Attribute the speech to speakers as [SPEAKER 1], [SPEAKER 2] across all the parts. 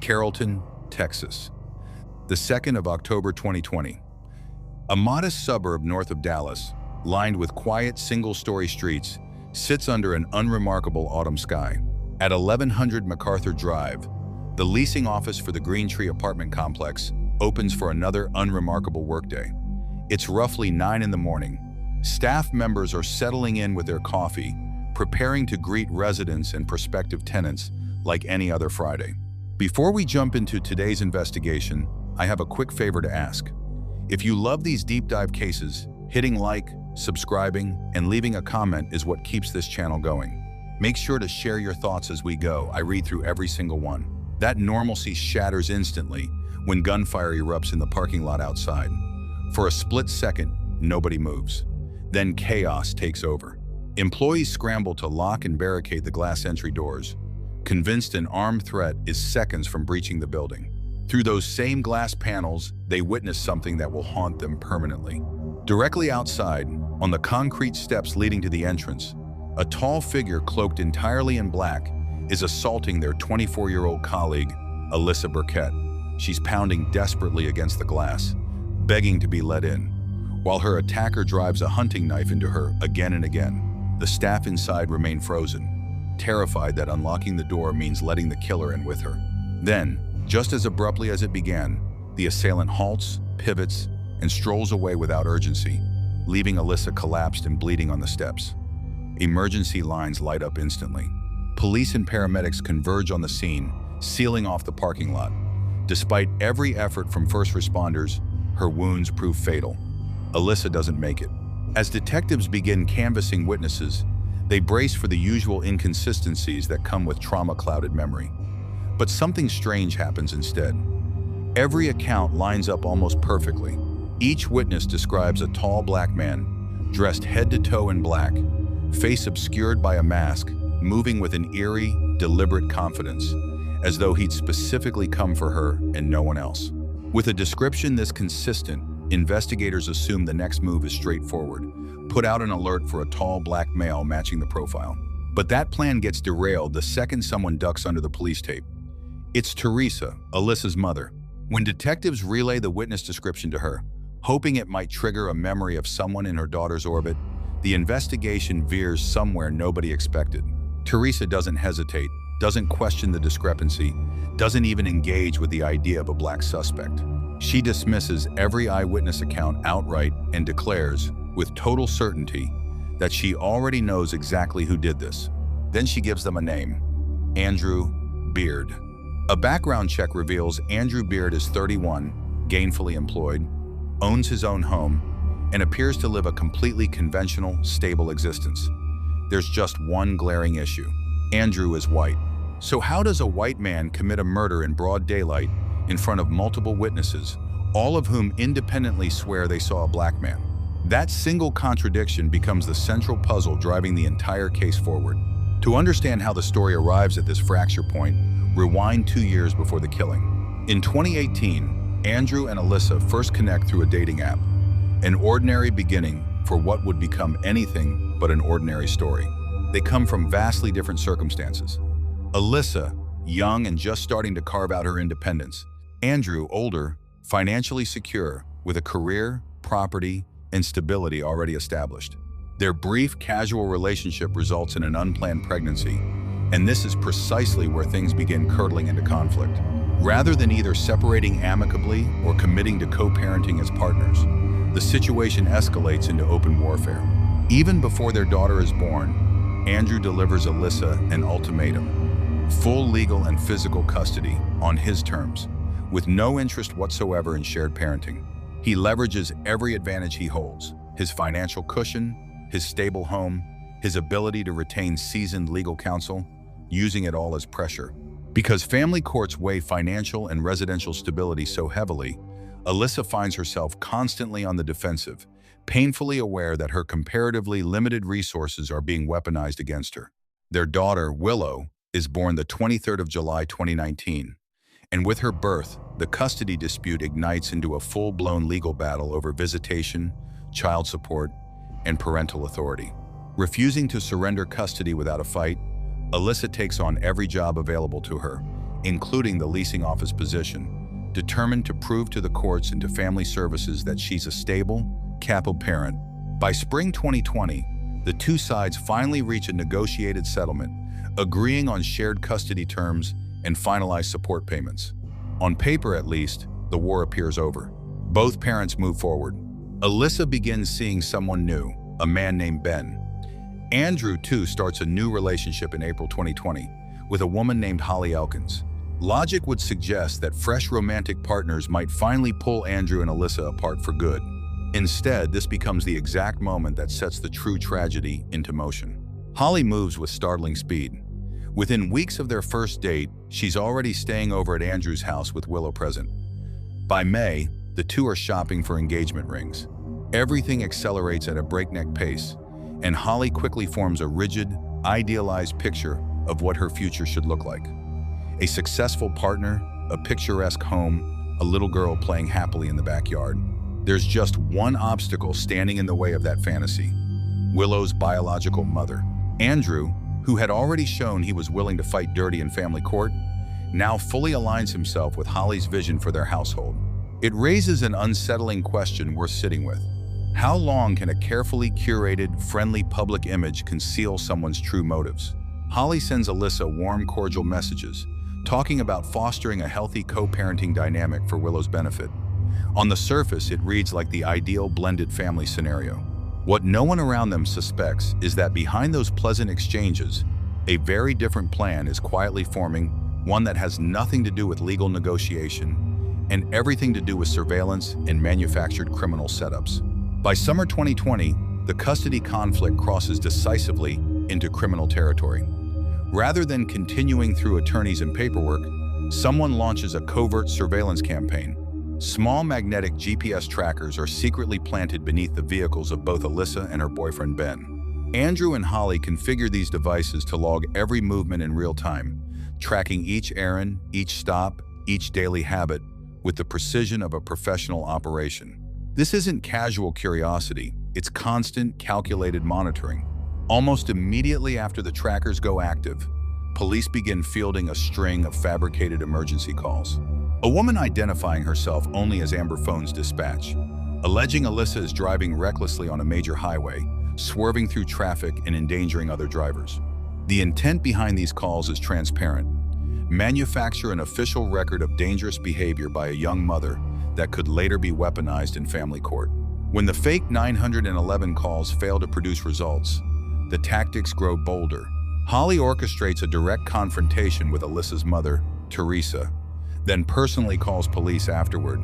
[SPEAKER 1] Carrolton, Texas. The 2nd of October 2020. A modest suburb north of Dallas, lined with quiet single-story streets, sits under an unremarkable autumn sky. At 1100 MacArthur Drive, the leasing office for the Green Tree apartment complex opens for another unremarkable workday. It's roughly 9 in the morning. Staff members are settling in with their coffee, preparing to greet residents and prospective tenants like any other Friday. Before we jump into today's investigation, I have a quick favor to ask. If you love these deep dive cases, hitting like, subscribing, and leaving a comment is what keeps this channel going. Make sure to share your thoughts as we go. I read through every single one. That normalcy shatters instantly when gunfire erupts in the parking lot outside. For a split second, nobody moves. Then chaos takes over. Employees scramble to lock and barricade the glass entry doors, convinced an armed threat is seconds from breaching the building. Through those same glass panels, they witness something that will haunt them permanently. Directly outside, on the concrete steps leading to the entrance, a tall figure cloaked entirely in black is assaulting their 24-year-old colleague, Alyssa Burkett. She's pounding desperately against the glass, begging to be let in, while her attacker drives a hunting knife into her again and again. The staff inside remain frozen, terrified that unlocking the door means letting the killer in with her. Then, just as abruptly as it began, the assailant halts, pivots, and strolls away without urgency, leaving Alyssa collapsed and bleeding on the steps. Emergency lines light up instantly. Police and paramedics converge on the scene, sealing off the parking lot. Despite every effort from first responders, her wounds prove fatal. Alyssa doesn't make it. As detectives begin canvassing witnesses, they brace for the usual inconsistencies that come with trauma-clouded memory. But something strange happens instead. Every account lines up almost perfectly. Each witness describes a tall black man, dressed head to toe in black, face obscured by a mask, moving with an eerie, deliberate confidence, as though he'd specifically come for her and no one else. With a description this consistent, investigators assume the next move is straightforward: put out an alert for a tall black male matching the profile. But that plan gets derailed the second someone ducks under the police tape. It's Teresa, Alyssa's mother. When detectives relay the witness description to her, hoping it might trigger a memory of someone in her daughter's orbit, the investigation veers somewhere nobody expected. Teresa doesn't hesitate, doesn't question the discrepancy, doesn't even engage with the idea of a black suspect. She dismisses every eyewitness account outright and declares, with total certainty, that she already knows exactly who did this. Then she gives them a name: Andrew Beard. A background check reveals Andrew Beard is 31, gainfully employed, owns his own home, and appears to live a completely conventional, stable existence. There's just one glaring issue. Andrew is white. So how does a white man commit a murder in broad daylight in front of multiple witnesses, all of whom independently swear they saw a black man? That single contradiction becomes the central puzzle driving the entire case forward. To understand how the story arrives at this fracture point, rewind 2 years before the killing. In 2018, Andrew and Alyssa first connect through a dating app, an ordinary beginning for what would become anything but an ordinary story. They come from vastly different circumstances. Alyssa, young and just starting to carve out her independence. Andrew, older, financially secure, with a career, property, and stability already established. Their brief, casual relationship results in an unplanned pregnancy, and this is precisely where things begin curdling into conflict. Rather than either separating amicably or committing to co-parenting as partners, the situation escalates into open warfare. Even before their daughter is born, Andrew delivers Alyssa an ultimatum: full legal and physical custody on his terms, with no interest whatsoever in shared parenting. He leverages every advantage he holds: his financial cushion, his stable home, his ability to retain seasoned legal counsel, using it all as pressure. Because family courts weigh financial and residential stability so heavily, Alyssa finds herself constantly on the defensive, painfully aware that her comparatively limited resources are being weaponized against her. Their daughter, Willow, is born the 23rd of July 2019, and with her birth, the custody dispute ignites into a full-blown legal battle over visitation, child support, and parental authority. Refusing to surrender custody without a fight, Alyssa takes on every job available to her, including the leasing office position, determined to prove to the courts and to family services that she's a stable, capable parent. By spring 2020, the two sides finally reach a negotiated settlement, agreeing on shared custody terms and finalized support payments. On paper, at least, the war appears over. Both parents move forward. Alyssa begins seeing someone new, a man named Ben. Andrew, too, starts a new relationship in April 2020 with a woman named Holly Elkins. Logic would suggest that fresh romantic partners might finally pull Andrew and Alyssa apart for good. Instead, this becomes the exact moment that sets the true tragedy into motion. Holly moves with startling speed. Within weeks of their first date, she's already staying over at Andrew's house with Willow present. By May, the two are shopping for engagement rings. Everything accelerates at a breakneck pace, and Holly quickly forms a rigid, idealized picture of what her future should look like. A successful partner, a picturesque home, a little girl playing happily in the backyard. There's just one obstacle standing in the way of that fantasy: Willow's biological mother. Andrew, who had already shown he was willing to fight dirty in family court, now fully aligns himself with Holly's vision for their household. It raises an unsettling question worth sitting with. How long can a carefully curated, friendly public image conceal someone's true motives? Holly sends Alyssa warm, cordial messages, talking about fostering a healthy co-parenting dynamic for Willow's benefit. On the surface, it reads like the ideal blended family scenario. What no one around them suspects is that behind those pleasant exchanges, a very different plan is quietly forming, one that has nothing to do with legal negotiation and everything to do with surveillance and manufactured criminal setups. By summer 2020, the custody conflict crosses decisively into criminal territory. Rather than continuing through attorneys and paperwork, someone launches a covert surveillance campaign. Small magnetic GPS trackers are secretly planted beneath the vehicles of both Alyssa and her boyfriend Ben. Andrew and Holly configure these devices to log every movement in real time, tracking each errand, each stop, each daily habit with the precision of a professional operation. This isn't casual curiosity, it's constant, calculated monitoring. Almost immediately after the trackers go active, police begin fielding a string of fabricated emergency calls. A woman identifying herself only as Amber phones dispatch, alleging Alyssa is driving recklessly on a major highway, swerving through traffic and endangering other drivers. The intent behind these calls is transparent: manufacture an official record of dangerous behavior by a young mother that could later be weaponized in family court. When the fake 911 calls fail to produce results, the tactics grow bolder. Holly orchestrates a direct confrontation with Alyssa's mother, Teresa, then personally calls police afterward,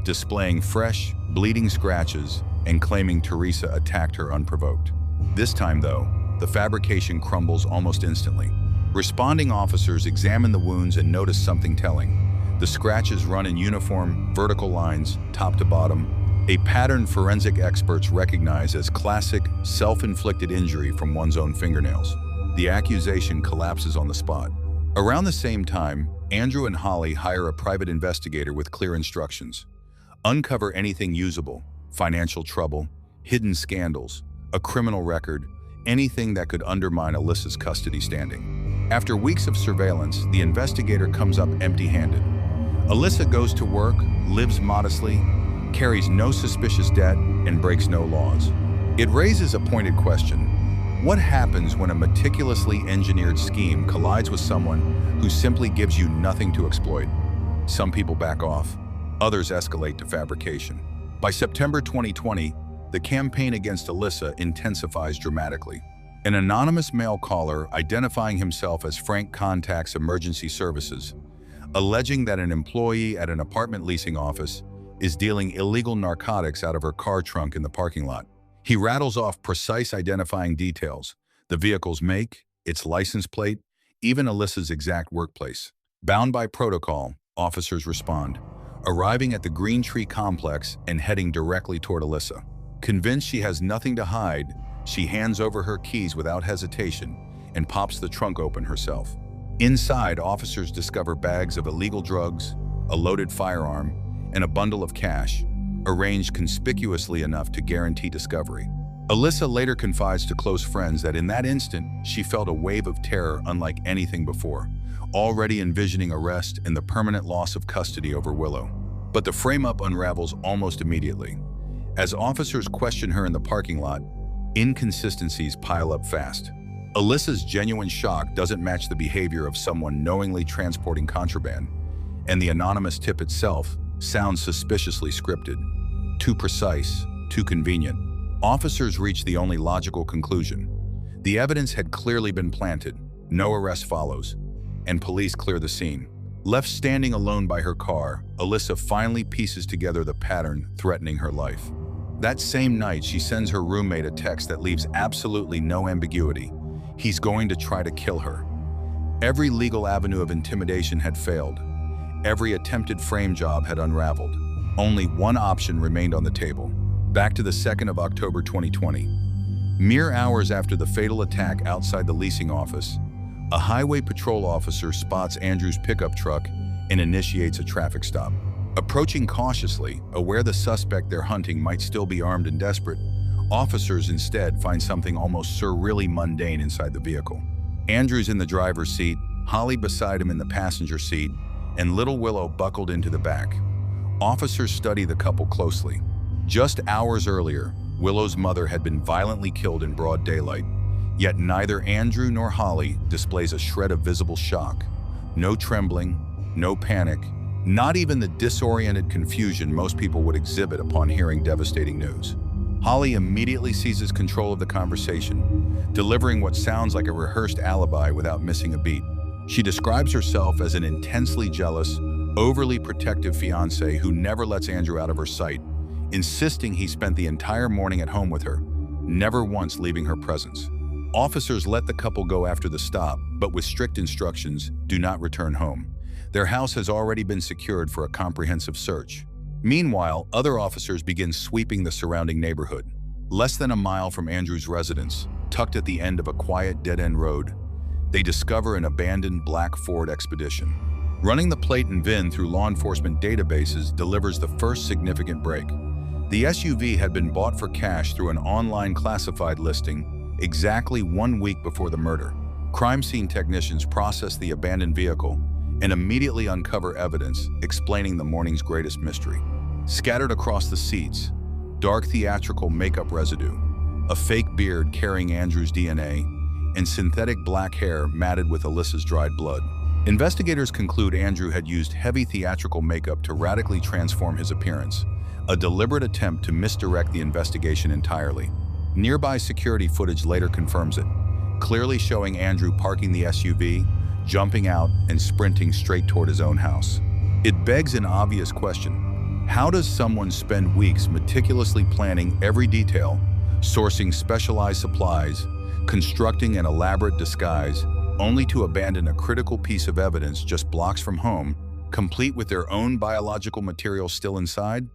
[SPEAKER 1] displaying fresh, bleeding scratches and claiming Teresa attacked her unprovoked. This time, though, the fabrication crumbles almost instantly. Responding officers examine the wounds and notice something telling. The scratches run in uniform, vertical lines, top to bottom, a pattern forensic experts recognize as classic, self-inflicted injury from one's own fingernails. The accusation collapses on the spot. Around the same time, Andrew and Holly hire a private investigator with clear instructions. Uncover anything usable: financial trouble, hidden scandals, a criminal record, anything that could undermine Alyssa's custody standing. After weeks of surveillance, the investigator comes up empty-handed. Alyssa goes to work, lives modestly, carries no suspicious debt, and breaks no laws. It raises a pointed question. What happens when a meticulously engineered scheme collides with someone who simply gives you nothing to exploit? Some people back off, others escalate to fabrication. By September 2020, the campaign against Alyssa intensifies dramatically. An anonymous mail caller identifying himself as Frank contacts emergency services, alleging that an employee at an apartment leasing office is dealing illegal narcotics out of her car trunk in the parking lot. He rattles off precise identifying details: the vehicle's make, its license plate, even Alyssa's exact workplace. Bound by protocol, officers respond, arriving at the Green Tree complex and heading directly toward Alyssa. Convinced she has nothing to hide, she hands over her keys without hesitation and pops the trunk open herself. Inside, officers discover bags of illegal drugs, a loaded firearm, and a bundle of cash, arranged conspicuously enough to guarantee discovery. Alyssa later confides to close friends that in that instant, she felt a wave of terror unlike anything before, already envisioning arrest and the permanent loss of custody over Willow. But the frame-up unravels almost immediately. As officers question her in the parking lot, inconsistencies pile up fast. Alyssa's genuine shock doesn't match the behavior of someone knowingly transporting contraband, and the anonymous tip itself sounds suspiciously scripted. Too precise, too convenient. Officers reach the only logical conclusion. The evidence had clearly been planted, no arrest follows, and police clear the scene. Left standing alone by her car, Alyssa finally pieces together the pattern threatening her life. That same night, she sends her roommate a text that leaves absolutely no ambiguity. He's going to try to kill her. Every legal avenue of intimidation had failed. Every attempted frame job had unraveled. Only one option remained on the table. Back to the 2nd of October 2020. Mere hours after the fatal attack outside the leasing office, a highway patrol officer spots Andrew's pickup truck and initiates a traffic stop. Approaching cautiously, aware the suspect they're hunting might still be armed and desperate, officers instead find something almost surreally mundane inside the vehicle. Andrew's in the driver's seat, Holly beside him in the passenger seat, and little Willow buckled into the back. Officers study the couple closely. Just hours earlier, Willow's mother had been violently killed in broad daylight, yet neither Andrew nor Holly displays a shred of visible shock. No trembling, no panic, not even the disoriented confusion most people would exhibit upon hearing devastating news. Holly immediately seizes control of the conversation, delivering what sounds like a rehearsed alibi without missing a beat. She describes herself as an intensely jealous, overly protective fiancé who never lets Andrew out of her sight, insisting he spent the entire morning at home with her, never once leaving her presence. Officers let the couple go after the stop, but with strict instructions, do not return home. Their house has already been secured for a comprehensive search. Meanwhile, other officers begin sweeping the surrounding neighborhood. Less than a mile from Andrew's residence, tucked at the end of a quiet dead-end road, they discover an abandoned black Ford Expedition. Running the plate and VIN through law enforcement databases delivers the first significant break. The SUV had been bought for cash through an online classified listing exactly 1 week before the murder. Crime scene technicians process the abandoned vehicle and immediately uncover evidence explaining the morning's greatest mystery. Scattered across the seats, dark theatrical makeup residue, a fake beard carrying Andrew's DNA, and synthetic black hair matted with Alyssa's dried blood. Investigators conclude Andrew had used heavy theatrical makeup to radically transform his appearance, a deliberate attempt to misdirect the investigation entirely. Nearby security footage later confirms it, clearly showing Andrew parking the SUV, jumping out, and sprinting straight toward his own house. It begs an obvious question. How does someone spend weeks meticulously planning every detail, sourcing specialized supplies, constructing an elaborate disguise, only to abandon a critical piece of evidence just blocks from home, complete with their own biological material still inside?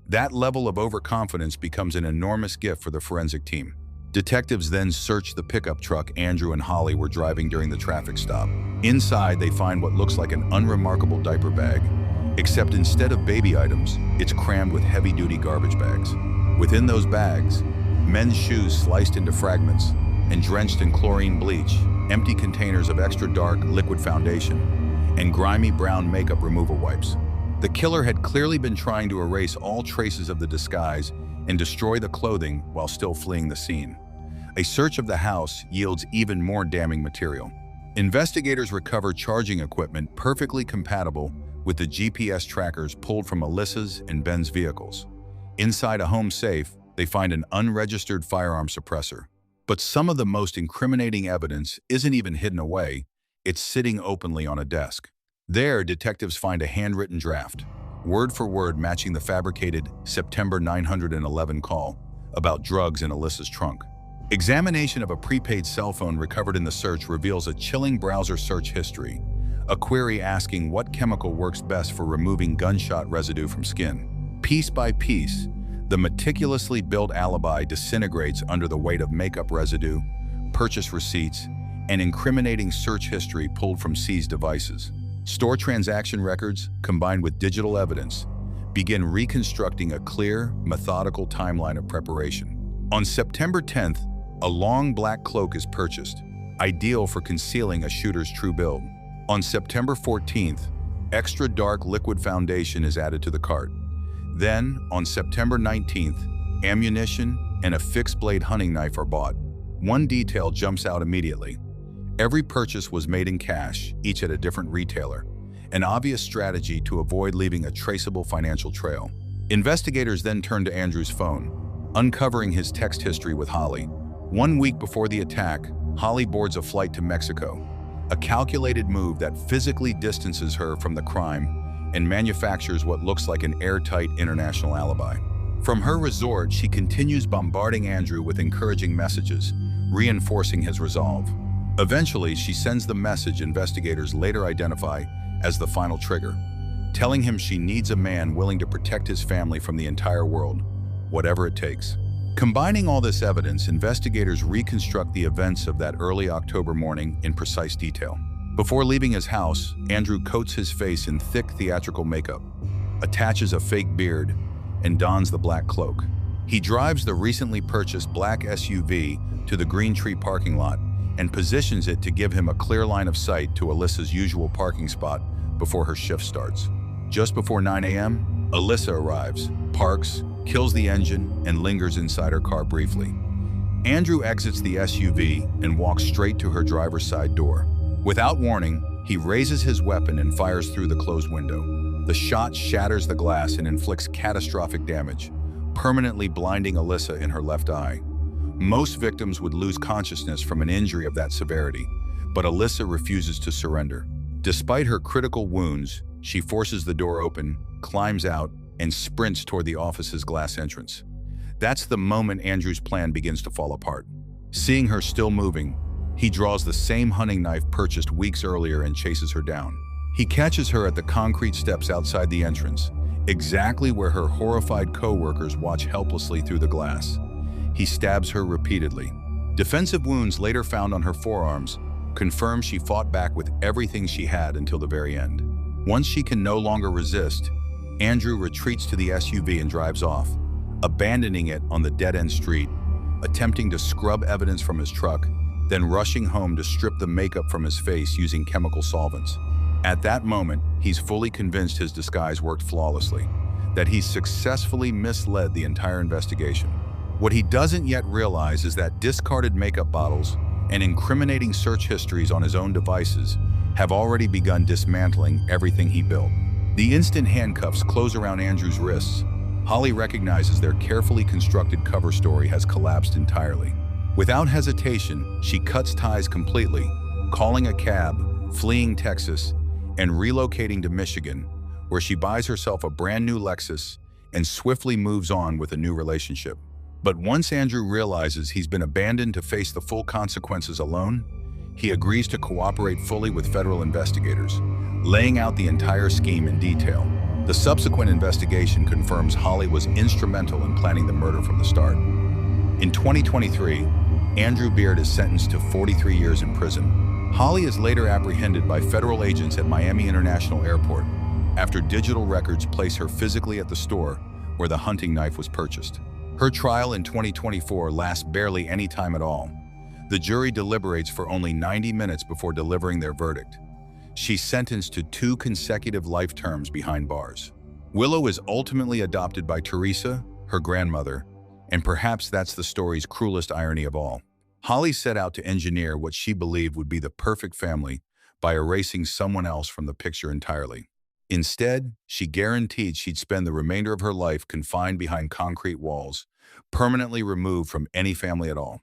[SPEAKER 1] That level of overconfidence becomes an enormous gift for the forensic team. Detectives then search the pickup truck Andrew and Holly were driving during the traffic stop. Inside, they find what looks like an unremarkable diaper bag, except instead of baby items, it's crammed with heavy-duty garbage bags. Within those bags, men's shoes sliced into fragments and drenched in chlorine bleach, empty containers of extra dark liquid foundation, and grimy brown makeup removal wipes. The killer had clearly been trying to erase all traces of the disguise and destroy the clothing while still fleeing the scene. A search of the house yields even more damning material. Investigators recover charging equipment perfectly compatible with the GPS trackers pulled from Alyssa's and Ben's vehicles. Inside a home safe, they find an unregistered firearm suppressor. But some of the most incriminating evidence isn't even hidden away, it's sitting openly on a desk. There, detectives find a handwritten draft, word for word matching the fabricated September 911 call about drugs in Alyssa's trunk. Examination of a prepaid cell phone recovered in the search reveals a chilling browser search history, a query asking what chemical works best for removing gunshot residue from skin. Piece by piece, the meticulously built alibi disintegrates under the weight of makeup residue, purchase receipts, and incriminating search history pulled from seized devices. Store transaction records, combined with digital evidence, begin reconstructing a clear, methodical timeline of preparation. On September 10th, a long black cloak is purchased, ideal for concealing a shooter's true build. On September 14th, extra dark liquid foundation is added to the cart. Then, on September 19th, ammunition and a fixed-blade hunting knife are bought. One detail jumps out immediately. Every purchase was made in cash, each at a different retailer, an obvious strategy to avoid leaving a traceable financial trail. Investigators then turn to Andrew's phone, uncovering his text history with Holly. 1 week before the attack, Holly boards a flight to Mexico, a calculated move that physically distances her from the crime and manufactures what looks like an airtight international alibi. From her resort, she continues bombarding Andrew with encouraging messages, reinforcing his resolve. Eventually, she sends the message investigators later identify as the final trigger, telling him she needs a man willing to protect his family from the entire world, whatever it takes. Combining all this evidence, investigators reconstruct the events of that early October morning in precise detail. Before leaving his house, Andrew coats his face in thick theatrical makeup, attaches a fake beard, and dons the black cloak. He drives the recently purchased black SUV to the Green Tree parking lot and positions it to give him a clear line of sight to Alyssa's usual parking spot before her shift starts. Just before 9 a.m., Alyssa arrives, parks, kills the engine, and lingers inside her car briefly. Andrew exits the SUV and walks straight to her driver's side door. Without warning, he raises his weapon and fires through the closed window. The shot shatters the glass and inflicts catastrophic damage, permanently blinding Alyssa in her left eye. Most victims would lose consciousness from an injury of that severity, but Alyssa refuses to surrender. Despite her critical wounds, she forces the door open, climbs out, and sprints toward the office's glass entrance. That's the moment Andrew's plan begins to fall apart. Seeing her still moving, he draws the same hunting knife purchased weeks earlier and chases her down. He catches her at the concrete steps outside the entrance, exactly where her horrified co-workers watch helplessly through the glass. He stabs her repeatedly. Defensive wounds later found on her forearms confirm she fought back with everything she had until the very end. Once she can no longer resist, Andrew retreats to the SUV and drives off, abandoning it on the dead-end street, attempting to scrub evidence from his truck, then rushing home to strip the makeup from his face using chemical solvents. At that moment, he's fully convinced his disguise worked flawlessly, that he's successfully misled the entire investigation. What he doesn't yet realize is that discarded makeup bottles and incriminating search histories on his own devices have already begun dismantling everything he built. The instant handcuffs close around Andrew's wrists, Holly recognizes their carefully constructed cover story has collapsed entirely. Without hesitation, she cuts ties completely, calling a cab, fleeing Texas, and relocating to Michigan, where she buys herself a brand new Lexus and swiftly moves on with a new relationship. But once Andrew realizes he's been abandoned to face the full consequences alone, he agrees to cooperate fully with federal investigators, laying out the entire scheme in detail. The subsequent investigation confirms Holly was instrumental in planning the murder from the start. In 2023, Andrew Beard is sentenced to 43 years in prison. Holly is later apprehended by federal agents at Miami International Airport after digital records place her physically at the store where the hunting knife was purchased. Her trial in 2024 lasts barely any time at all. The jury deliberates for only 90 minutes before delivering their verdict. She's sentenced to 2 consecutive life terms behind bars. Willow is ultimately adopted by Teresa, her grandmother, and perhaps that's the story's cruelest irony of all. Holly set out to engineer what she believed would be the perfect family by erasing someone else from the picture entirely. Instead, she guaranteed she'd spend the remainder of her life confined behind concrete walls, permanently removed from any family at all.